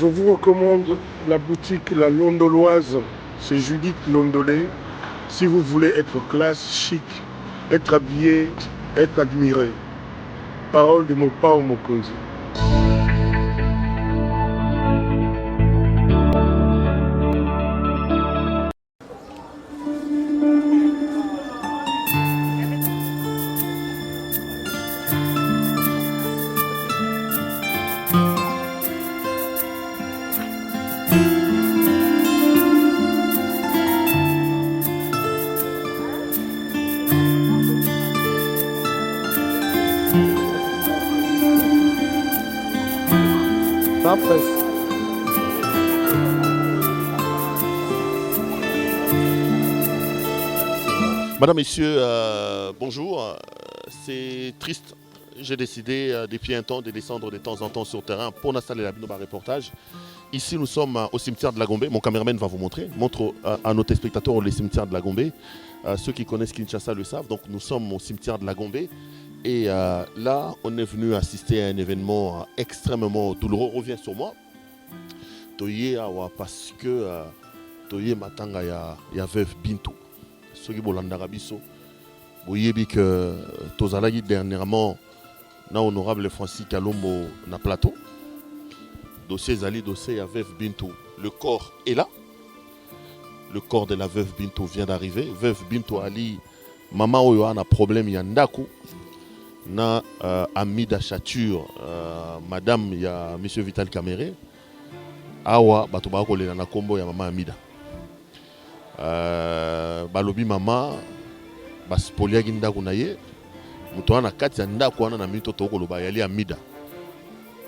Je vous recommande la boutique La Londoloise. C'est Judith Londolé. Si vous voulez être classe, chic, être habillé, être admiré. Parole de mon père Mokonzi. Madame, Messieurs, bonjour. C'est triste. J'ai décidé depuis un temps de descendre de temps en temps sur terrain pour installer la Binoba reportage. Ici, nous sommes au cimetière de la Gombe. Mon caméraman va vous montrer. Montre à nos téléspectateurs le cimetière de la Gombe. Ceux qui connaissent Kinshasa le savent. Donc, nous sommes au cimetière de la Gombe. Et là, on est venu assister à un événement extrêmement douloureux. Reviens sur moi. Toye awa parce que Toye matanga ya veuve Bintou. Ceux qui bolandaka biso. Boyebi que tozalaki dernièrement na honorable Francis Kalombo na plateau. Dossier Zali, dossier ya veuve Bintou. Le corps est là. Le corps de la veuve Bintou vient d'arriver. Veuve Bintou Ali, maman oyo a un problème yandaku. Na Amida Chature, madame ya monsieur Vital Kamere. Awa bato ba kolela na kombo ya maman Amida. Balobi mama baspoliaki ndako na ye moto wana kati ya ndako wana na mito to koloba yali Amida.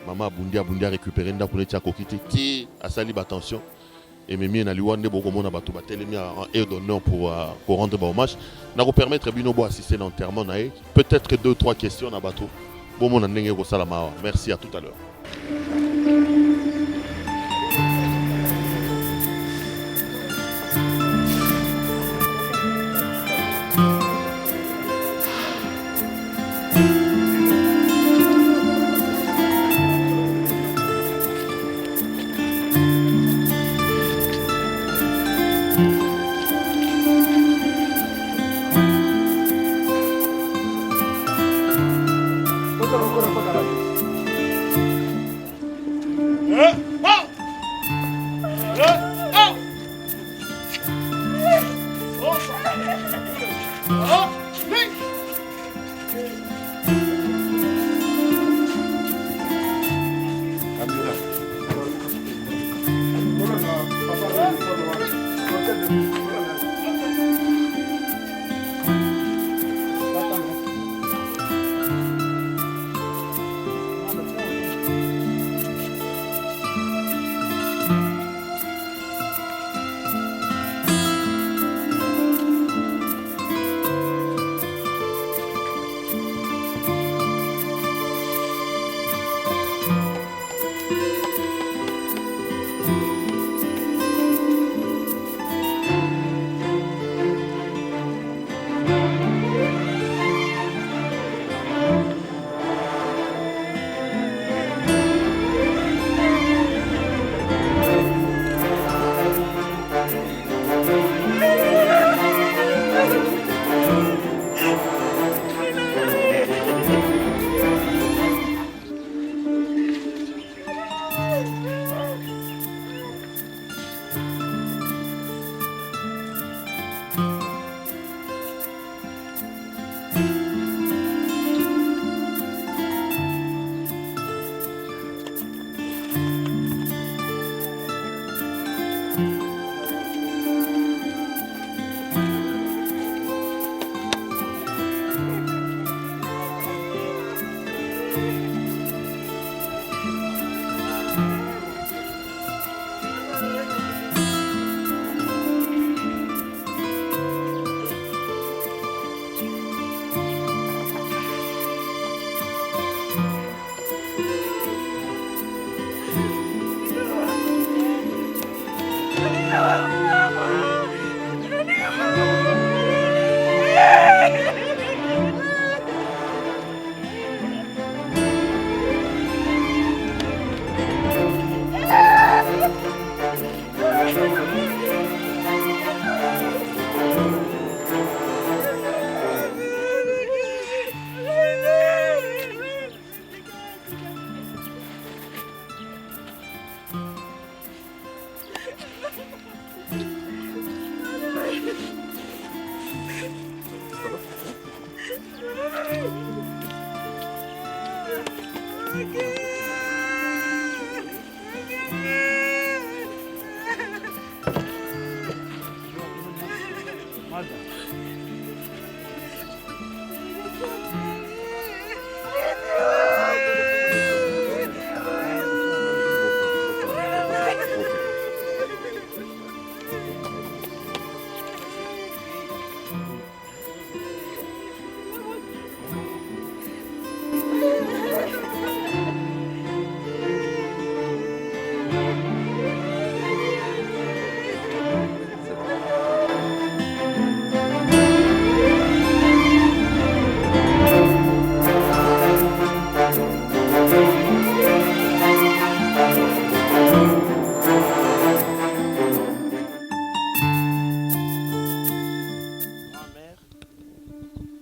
Mama abundi récupérer ndako neti akoki te ti asali batension et memi na liwande bokomona bato batelemi en air d'honneur pour rendre hommage na ko permettre bino bo assister à l'enterrement na ye. Peut-être 2-3 questions na bato bomona ndenge ko sala mawa. Merci, à tout à l'heure.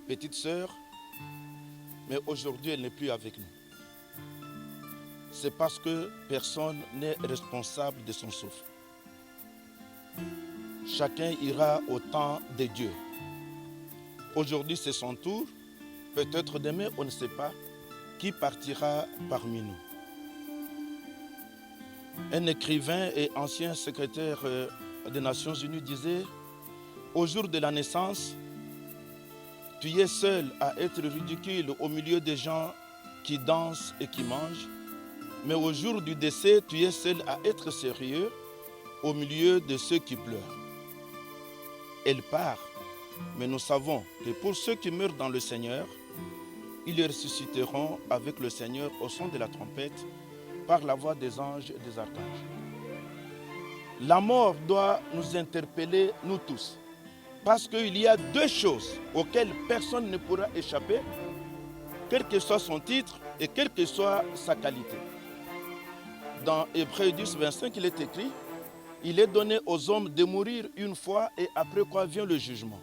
Petite sœur, mais aujourd'hui elle n'est plus avec nous. C'est parce que personne n'est responsable de son souffle. Chacun ira au temps de Dieu. Aujourd'hui c'est son tour, peut-être demain on ne sait pas qui partira parmi nous. Un écrivain et ancien secrétaire des Nations Unies disait, au jour de la naissance, tu es seul à être ridicule au milieu des gens qui dansent et qui mangent. Mais au jour du décès, tu es seul à être sérieux au milieu de ceux qui pleurent. Elle part, mais nous savons que pour ceux qui meurent dans le Seigneur, ils ressusciteront avec le Seigneur au son de la trompette, par la voix des anges et des archanges. La mort doit nous interpeller, nous tous. Parce qu'il y a deux choses auxquelles personne ne pourra échapper, quel que soit son titre et quelle que soit sa qualité. Dans Hébreux 10, 25, il est écrit, il est donné aux hommes de mourir une fois et après quoi vient le jugement.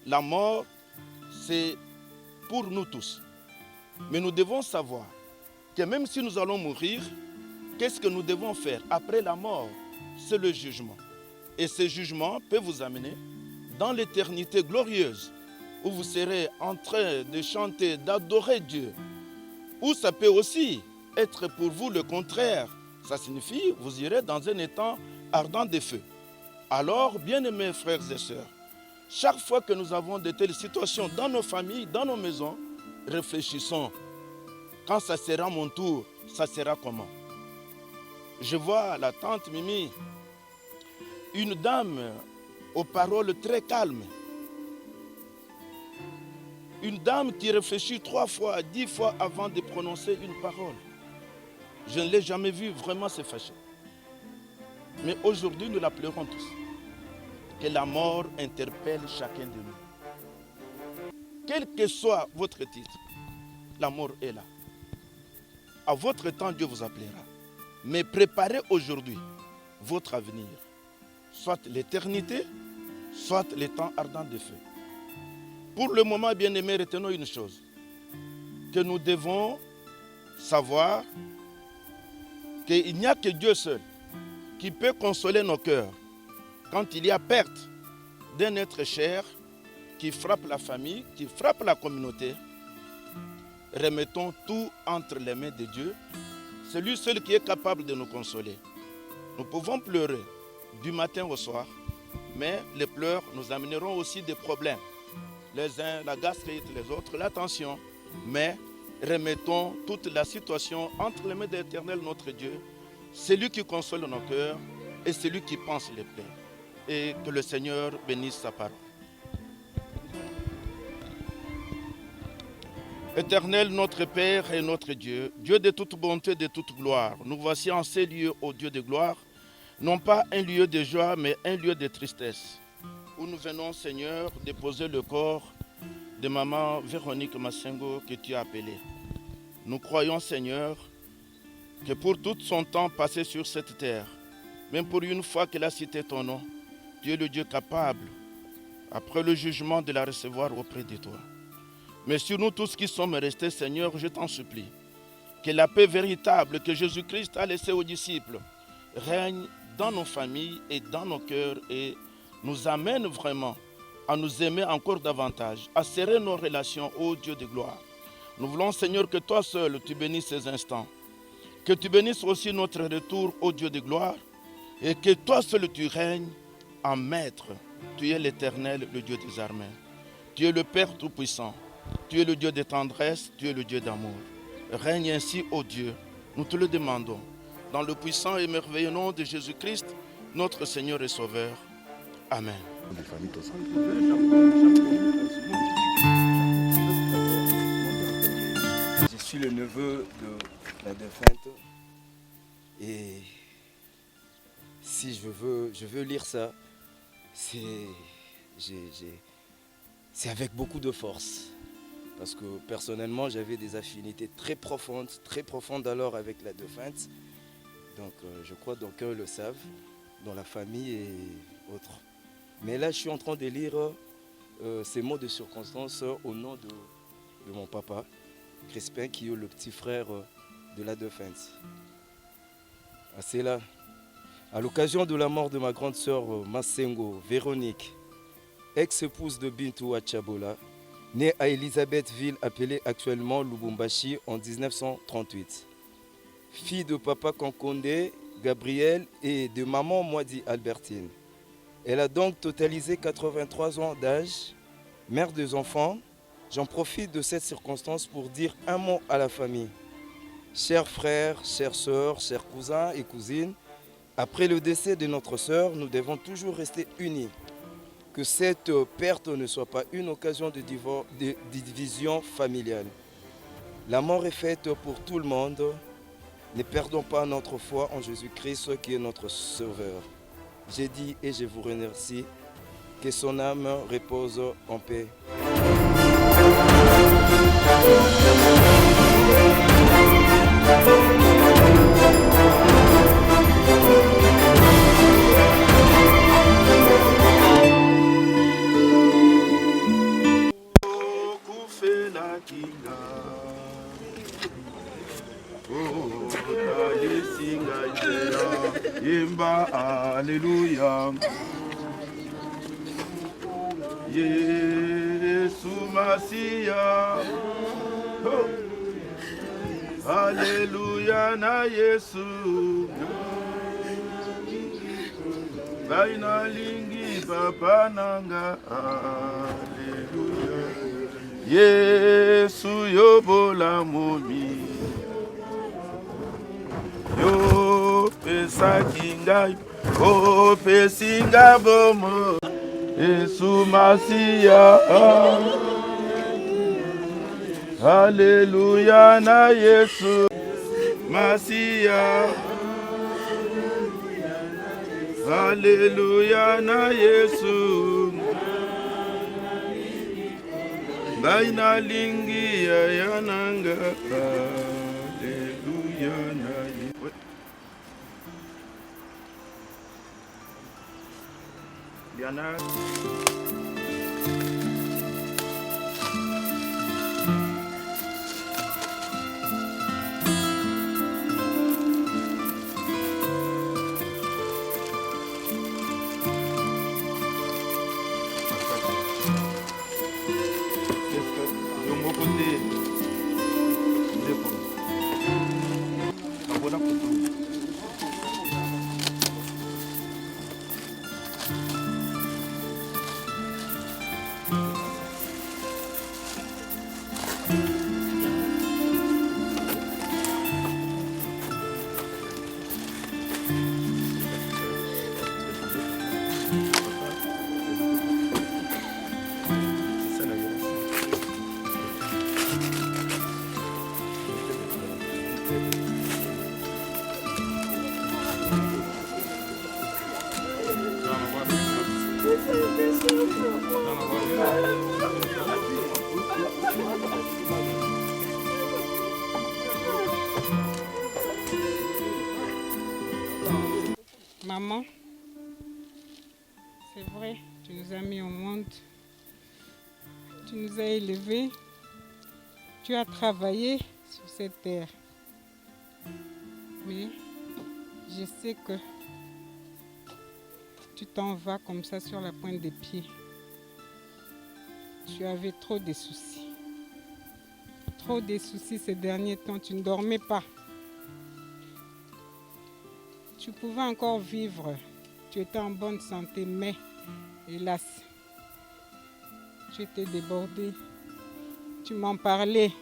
La mort, c'est pour nous tous. Mais nous devons savoir que même si nous allons mourir, qu'est-ce que nous devons faire après la mort? C'est le jugement. Et ce jugement peut vous amener dans l'éternité glorieuse, où vous serez en train de chanter, d'adorer Dieu. Ou ça peut aussi être pour vous le contraire. Ça signifie que vous irez dans un étang ardent de feu. Alors, bien-aimés frères et sœurs, chaque fois que nous avons de telles situations dans nos familles, dans nos maisons, réfléchissons. Quand ça sera mon tour, ça sera comment? Je vois la tante Mimi, une dame aux paroles très calmes. Une dame qui réfléchit 3 fois, 10 fois avant de prononcer une parole. Je ne l'ai jamais vue vraiment se fâcher. Mais aujourd'hui, nous la pleurons tous. Que la mort interpelle chacun de nous. Quel que soit votre titre, la mort est là. À votre temps, Dieu vous appellera. Mais préparez aujourd'hui votre avenir. Soit l'éternité, soit les temps ardents de feu. Pour le moment, bien-aimés, retenons une chose. Que nous devons savoir qu'il n'y a que Dieu seul qui peut consoler nos cœurs quand il y a perte d'un être cher qui frappe la famille, qui frappe la communauté. Remettons tout entre les mains de Dieu. C'est lui seul qui est capable de nous consoler. Nous pouvons pleurer du matin au soir, mais les pleurs nous amèneront aussi des problèmes. Les uns, la gastrite, les autres, la tension. Mais remettons toute la situation entre les mains de l'Éternel, notre Dieu. C'est lui qui console nos cœurs et c'est lui qui pense les plaies. Et que le Seigneur bénisse sa parole. Éternel, notre Père et notre Dieu, Dieu de toute bonté, de toute gloire, nous voici en ces lieux, ô Dieu de gloire, non pas un lieu de joie, mais un lieu de tristesse, où nous venons, Seigneur, déposer le corps de maman Véronique Massengo que tu as appelée. Nous croyons, Seigneur, que pour tout son temps passé sur cette terre, même pour une fois qu'elle a cité ton nom, tu es le Dieu capable, après le jugement, de la recevoir auprès de toi. Mais sur nous tous qui sommes restés, Seigneur, je t'en supplie, que la paix véritable que Jésus-Christ a laissée aux disciples règne dans nos familles et dans nos cœurs et nous amène vraiment à nous aimer encore davantage, à serrer nos relations, ô Dieu de gloire. Nous voulons, Seigneur, que toi seul, tu bénisses ces instants. Que tu bénisses aussi notre retour, ô Dieu de gloire. Et que toi seul, tu règnes en maître. Tu es l'Éternel, le Dieu des armées. Tu es le Père Tout-Puissant. Tu es le Dieu de tendresse. Tu es le Dieu d'amour. Règne ainsi, ô Dieu. Nous te le demandons. Dans le puissant et merveilleux nom de Jésus-Christ, notre Seigneur et Sauveur. Amen. Je suis le neveu de la défunte et si je veux lire ça, c'est avec beaucoup de force. Parce que personnellement, j'avais des affinités très profondes alors avec la défunte. Donc je crois d'aucuns le savent, dans la famille et autres. Mais là, je suis en train de lire ces mots de circonstance au nom de mon papa, Crispin, qui est le petit frère de la défunte. Ah, c'est là. À l'occasion de la mort de ma grande sœur Massengo, Véronique, ex-épouse de Bintou Achabola, née à Elisabethville, appelée actuellement Lubumbashi en 1938. Fille de papa Kankonde, Gabriel, et de maman Mwadi Albertine. Elle a donc totalisé 83 ans d'âge, mère deux enfants. J'en profite de cette circonstance pour dire un mot à la famille. Chers frères, chères sœurs, chers cousins et cousines, après le décès de notre sœur, nous devons toujours rester unis. Que cette perte ne soit pas une occasion de division familiale. La mort est faite pour tout le monde. Ne perdons pas notre foi en Jésus-Christ qui est notre Sauveur. J'ai dit et je vous remercie. Que son âme repose en paix. Alléluia. Yesu Masia. Alléluia na Yesu. Baina lingi papa nanga. Alléluia. Yesu yobola momi. Yo pesa kingai. O pesinga bomo. Yesu Masia. Alléluia na Yesu Masia. Alléluia na Yesu. Baina lingi ya yananga. Alléluia na Yesu. Diana. Maman, c'est vrai, tu nous as mis au monde, tu nous as élevés, tu as travaillé sur cette terre. Mais je sais que tu t'en vas comme ça sur la pointe des pieds. Tu avais trop de soucis. trop de soucis ces derniers temps, tu ne dormais pas. Tu pouvais encore vivre, tu étais en bonne santé, mais hélas, tu étais débordé. Tu m'en parlais.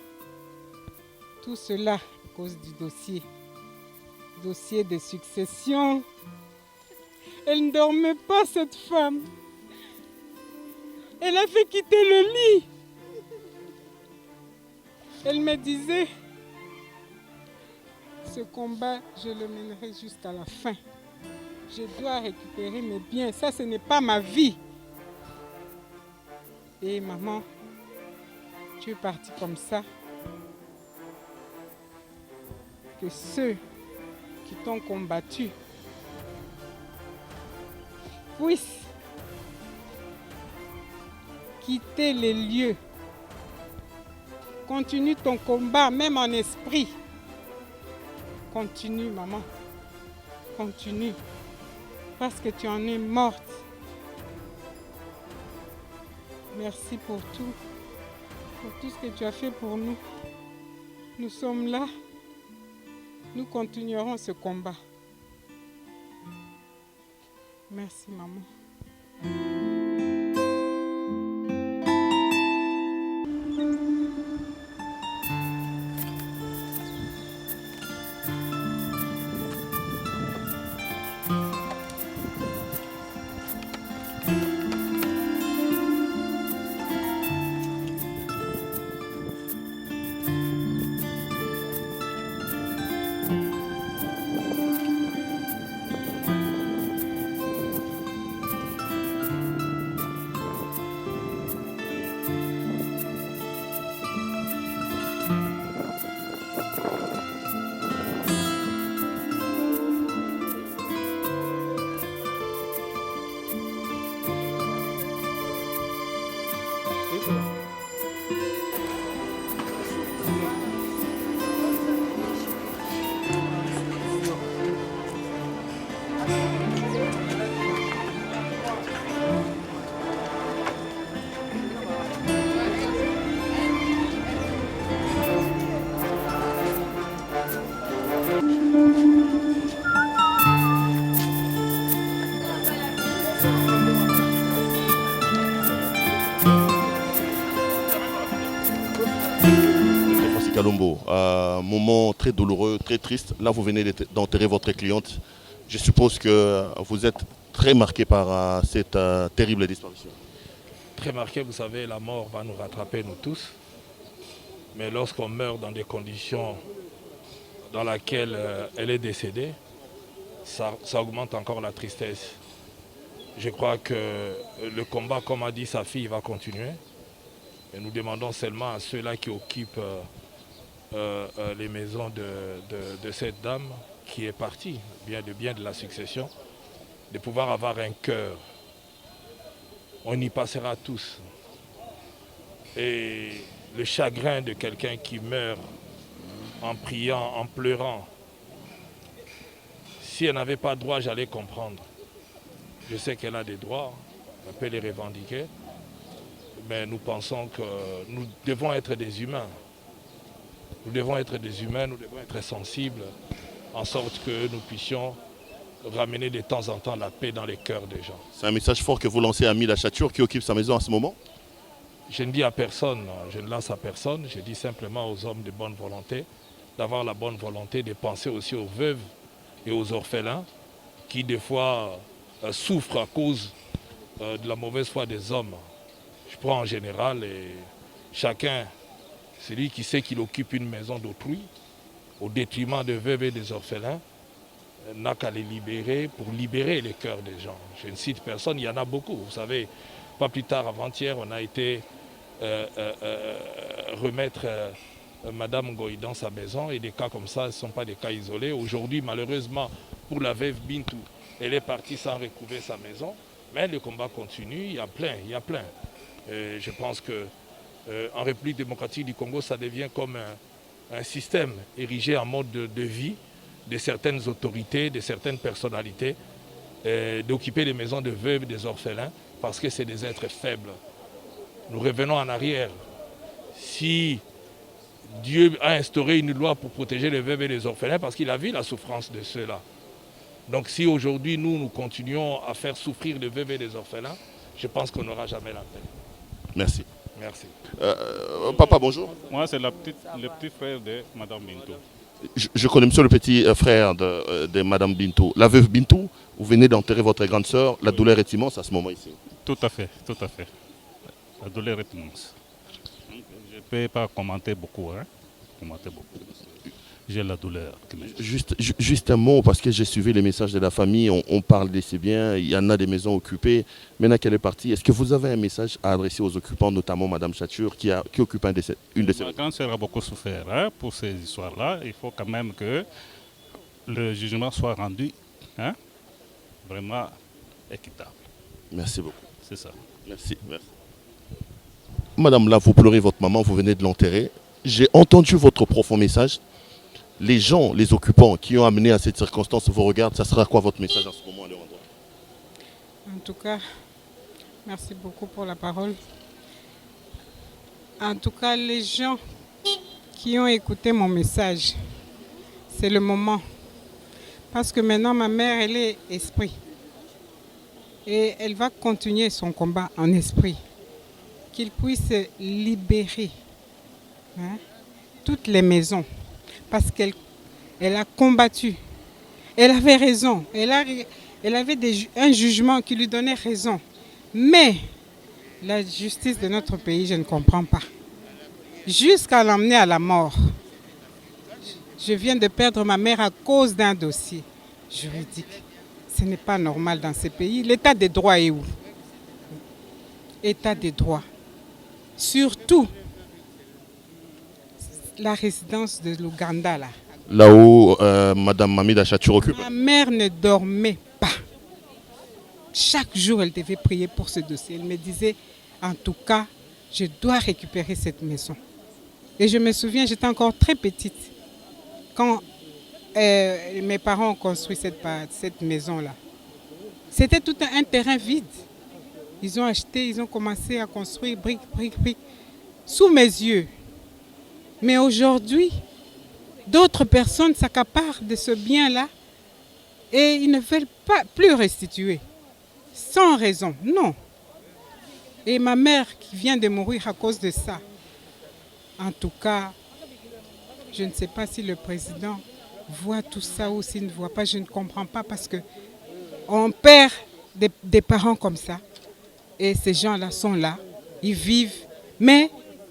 Tout cela à cause du dossier de succession. Elle ne dormait pas, cette femme. Elle a fait quitter le lit. Elle me disait, ce combat, je le mènerai jusqu'à la fin. Je dois récupérer mes biens. Ça, ce n'est pas ma vie. Et maman, tu es partie comme ça. Que ceux qui t'ont combattu puissent quitter les lieux. Continue ton combat, même en esprit. Continue, maman. Continue. Parce que tu en es morte. Merci pour tout ce que tu as fait pour nous. Nous sommes là. Nous continuerons ce combat. Merci, maman. Kalombo, moment très douloureux, très triste. Là, vous venez d'enterrer votre cliente. Je suppose que vous êtes très marqué par cette terrible disparition. Très marqué, vous savez, la mort va nous rattraper, nous tous. Mais lorsqu'on meurt dans des conditions dans lesquelles elle est décédée, ça augmente encore la tristesse. Je crois que le combat, comme a dit sa fille, va continuer. Et nous demandons seulement à ceux-là qui occupent les maisons de cette dame qui est partie, bien de la succession, de pouvoir avoir un cœur. On y passera tous. Et le chagrin de quelqu'un qui meurt en priant, en pleurant, si elle n'avait pas de droit, j'allais comprendre. Je sais qu'elle a des droits, elle peut les revendiquer, mais nous pensons que nous devons être des humains. Nous devons être des humains, nous devons être sensibles, en sorte que nous puissions ramener de temps en temps la paix dans les cœurs des gens. C'est un message fort que vous lancez à Mila Chatur qui occupe sa maison à ce moment? Je ne dis à personne, je ne lance à personne, je dis simplement aux hommes de bonne volonté, d'avoir la bonne volonté de penser aussi aux veuves et aux orphelins qui des fois souffrent à cause de la mauvaise foi des hommes. Je prends en général et chacun, celui qui sait qu'il occupe une maison d'autrui, au détriment des veuves et des orphelins, n'a qu'à les libérer pour libérer les cœurs des gens. Je ne cite personne, il y en a beaucoup. Vous savez, pas plus tard, avant-hier, on a été remettre Madame Goï dans sa maison et des cas comme ça ne sont pas des cas isolés. Aujourd'hui, malheureusement, pour la veuve Bintou, elle est partie sans recouvrer sa maison, mais le combat continue, il y a plein. Je pense que en République démocratique du Congo, ça devient comme un système érigé en mode de vie de certaines autorités, de certaines personnalités, d'occuper les maisons de veuves et des orphelins parce que c'est des êtres faibles. Nous revenons en arrière. Si Dieu a instauré une loi pour protéger les veuves et les orphelins parce qu'il a vu la souffrance de ceux-là. Donc si aujourd'hui nous continuons à faire souffrir les veuves et les orphelins, je pense qu'on n'aura jamais la paix. Merci. Merci. Papa, bonjour. Moi, c'est le petit frère de Madame Bintou. Je connais monsieur le petit frère de Madame Bintou. La veuve Bintou, vous venez d'enterrer votre grande sœur. La douleur est immense à ce moment ici. Tout à fait, tout à fait. La douleur est immense. Je ne peux pas commenter beaucoup, hein. J'ai la douleur. Juste un mot, parce que j'ai suivi les messages de la famille, on parle de ces biens, il y en a des maisons occupées. Maintenant qu'elle est partie, est-ce que vous avez un message à adresser aux occupants, notamment Madame Chature, qui occupe une de ces maisons? Ma grande sœur a beaucoup souffert, hein, pour ces histoires-là. Il faut quand même que le jugement soit rendu, hein, vraiment équitable. Merci beaucoup. C'est ça. Merci. Madame, là, vous pleurez votre maman, vous venez de l'enterrer. J'ai entendu votre profond message. Les gens, les occupants qui ont amené à cette circonstance vous regardent. Ça sera quoi votre message en ce moment à leur endroit? En tout cas, merci beaucoup pour la parole. En tout cas, les gens qui ont écouté mon message, c'est le moment. Parce que maintenant, ma mère, elle est esprit. Et elle va continuer son combat en esprit. Qu'il puisse libérer, hein, toutes les maisons. Parce qu'elle a combattu. Elle avait raison. Elle avait un jugement qui lui donnait raison. Mais la justice de notre pays, je ne comprends pas. Jusqu'à l'emmener à la mort. Je viens de perdre ma mère à cause d'un dossier juridique. Ce n'est pas normal dans ces pays. L'état des droits est où? État des droits. Surtout la résidence de l'Ouganda, là. Là où Madame Mamida Chature occupe. Ma mère ne dormait pas. Chaque jour, elle devait prier pour ce dossier. Elle me disait, en tout cas, je dois récupérer cette maison. Et je me souviens, j'étais encore très petite quand mes parents ont construit cette maison-là. C'était tout un terrain vide. Ils ont acheté, ils ont commencé à construire brique, sous mes yeux. Mais aujourd'hui, d'autres personnes s'accaparent de ce bien-là et ils ne veulent pas plus restituer. Sans raison, non. Et ma mère qui vient de mourir à cause de ça. En tout cas, je ne sais pas si le président voit tout ça ou s'il ne voit pas, je ne comprends pas parce qu'on perd des parents comme ça. Et ces gens-là sont là, ils vivent, mais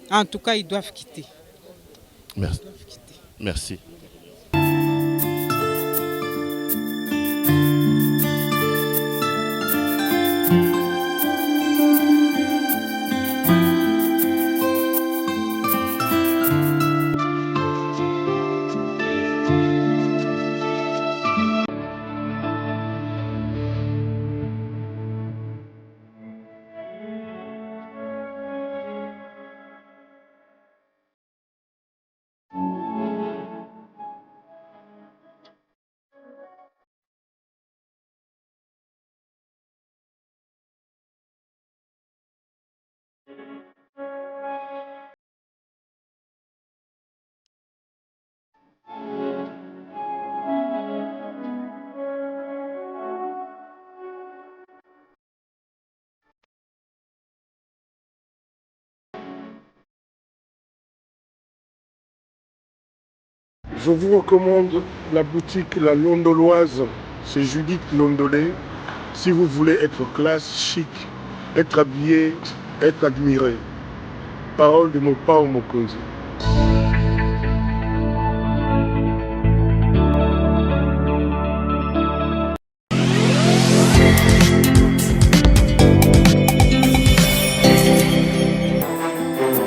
en tout cas, ils doivent quitter. Merci. Merci. Je vous recommande la boutique La Londoloise. C'est Judith Londolé. Si vous voulez être classe, chic, être habillé, être admiré. Parole de mon père Mokonzi.